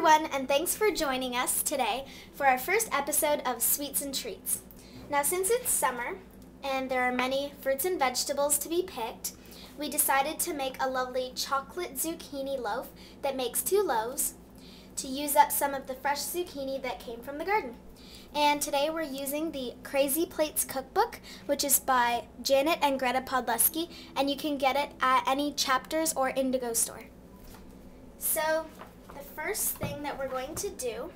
everyone, and thanks for joining us today for our first episode of Sweets and Treats. Now, since it's summer and there are many fruits and vegetables to be picked, we decided to make a lovely chocolate zucchini loaf that makes 2 loaves to use up some of the fresh zucchini that came from the garden. And today we're using the Crazy Plates cookbook, which is by Janet and Greta Podleski, and you can get it at any Chapters or Indigo store. So the first thing that we're going to do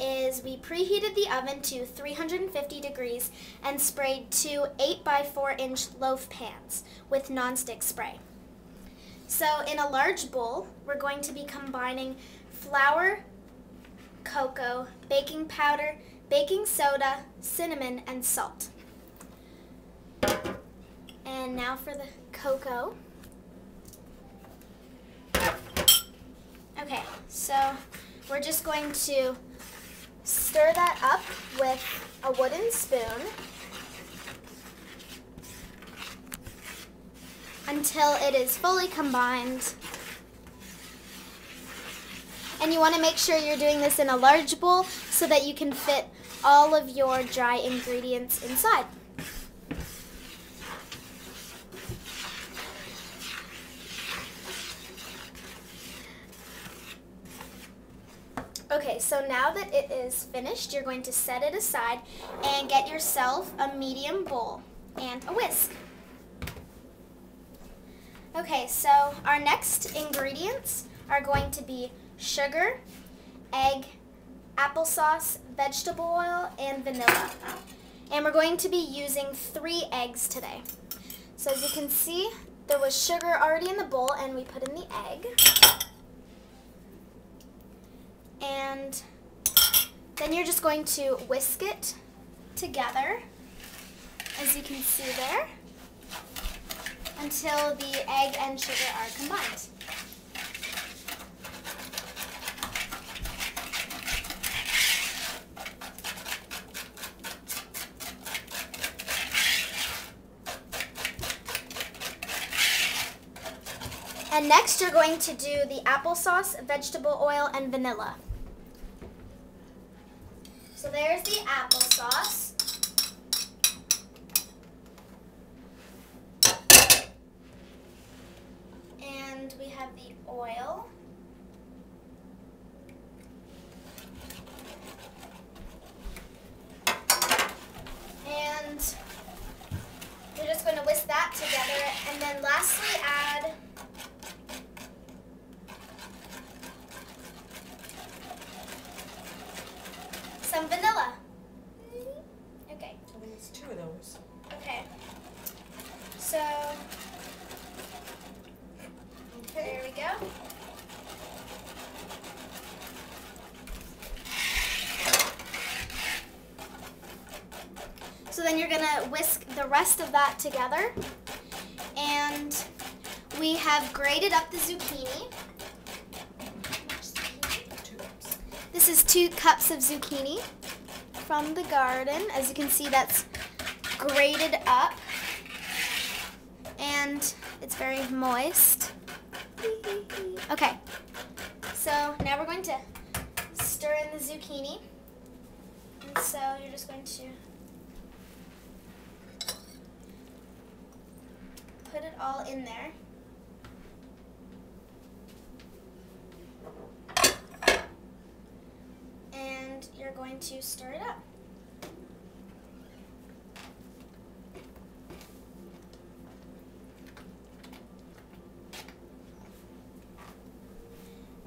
is we preheated the oven to 350 degrees and sprayed 2 8x4-inch loaf pans with nonstick spray. So in a large bowl, we're going to be combining flour, cocoa, baking powder, baking soda, cinnamon, and salt. And now for the cocoa. Okay, so we're just going to stir that up with a wooden spoon until it is fully combined. And you want to make sure you're doing this in a large bowl so that you can fit all of your dry ingredients inside. Okay, so now that it is finished, you're going to set it aside and get yourself a medium bowl and a whisk. Okay, so our next ingredients are going to be sugar, egg, applesauce, vegetable oil, and vanilla. And we're going to be using 3 eggs today. So as you can see, there was sugar already in the bowl, and we put in the egg. And then you're just going to whisk it together, as you can see there, until the egg and sugar are combined. And next you're going to do the applesauce, vegetable oil, and vanilla. So there's the applesauce. And we have the oil. And we're just going to whisk that together, and then lastly add some vanilla. Okay. I think it's 2 of those. Okay. So, there we go. So then you're gonna whisk the rest of that together. And we have grated up the zucchini. This is 2 cups of zucchini from the garden. As you can see, that's grated up, and it's very moist. Okay, so now we're going to stir in the zucchini. And so you're just going to put it all in there. And you're going to stir it up.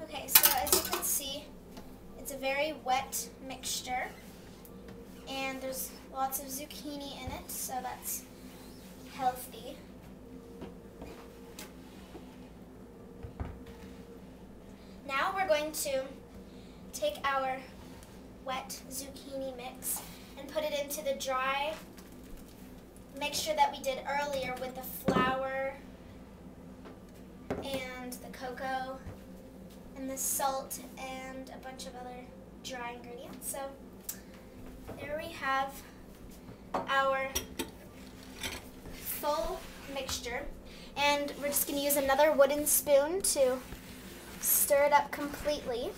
Okay, so as you can see, it's a very wet mixture, and there's lots of zucchini in it, so that's healthy. Now we're going to take our wet zucchini mix and put it into the dry mixture that we did earlier with the flour and the cocoa and the salt and a bunch of other dry ingredients. So there we have our full mixture, and we're just going to use another wooden spoon to stir it up completely.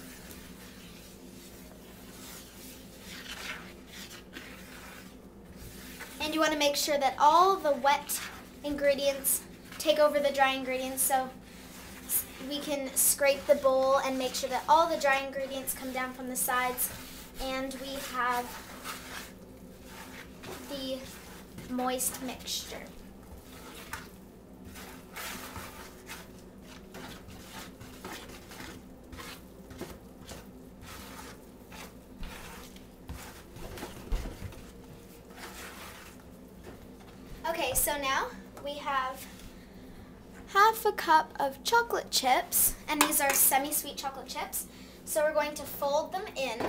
And you want to make sure that all the wet ingredients take over the dry ingredients, so we can scrape the bowl and make sure that all the dry ingredients come down from the sides, and we have the moist mixture. Okay, so now we have half a cup of chocolate chips, and these are semi-sweet chocolate chips. So we're going to fold them in.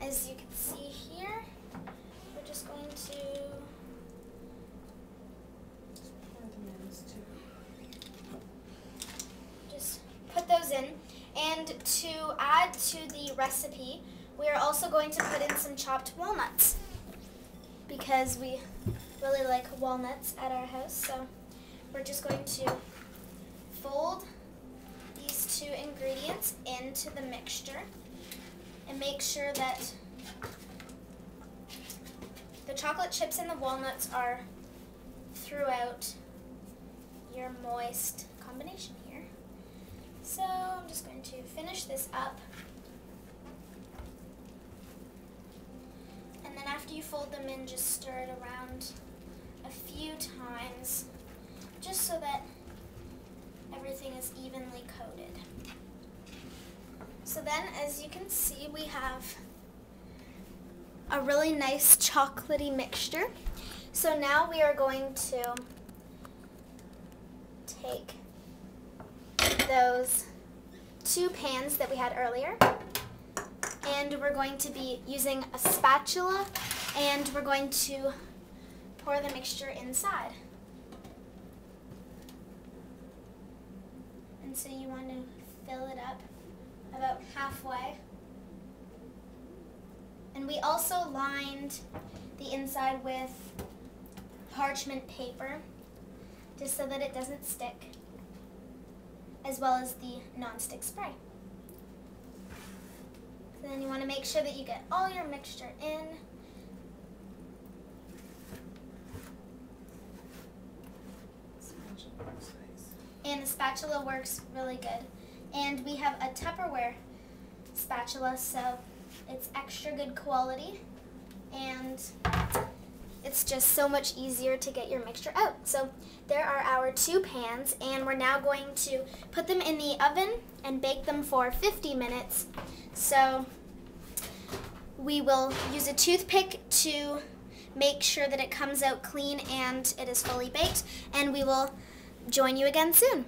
As you can see here, we're just going to just put those in. And to add to the recipe, we are also going to put in some chopped walnuts, because we really like walnuts at our house. So we're just going to fold these two ingredients into the mixture and make sure that the chocolate chips and the walnuts are throughout your moist combination here. So I'm just going to finish this up. And then after you fold them in, just stir it around a few times, just so that everything is evenly coated. So then, as you can see, we have a really nice chocolatey mixture. So now we are going to take those two pans that we had earlier, and we're going to be using a spatula, and we're going to pour the mixture inside. And so you want to fill it up about halfway. And we also lined the inside with parchment paper, just so that it doesn't stick, as well as the non-stick spray. So then you want to make sure that you get all your mixture in. And the spatula works really good. And we have a Tupperware spatula, so it's extra good quality, and it's just so much easier to get your mixture out. So there are our two pans, and we're now going to put them in the oven and bake them for 50 minutes. So we will use a toothpick to make sure that it comes out clean and it is fully baked, and we will join you again soon.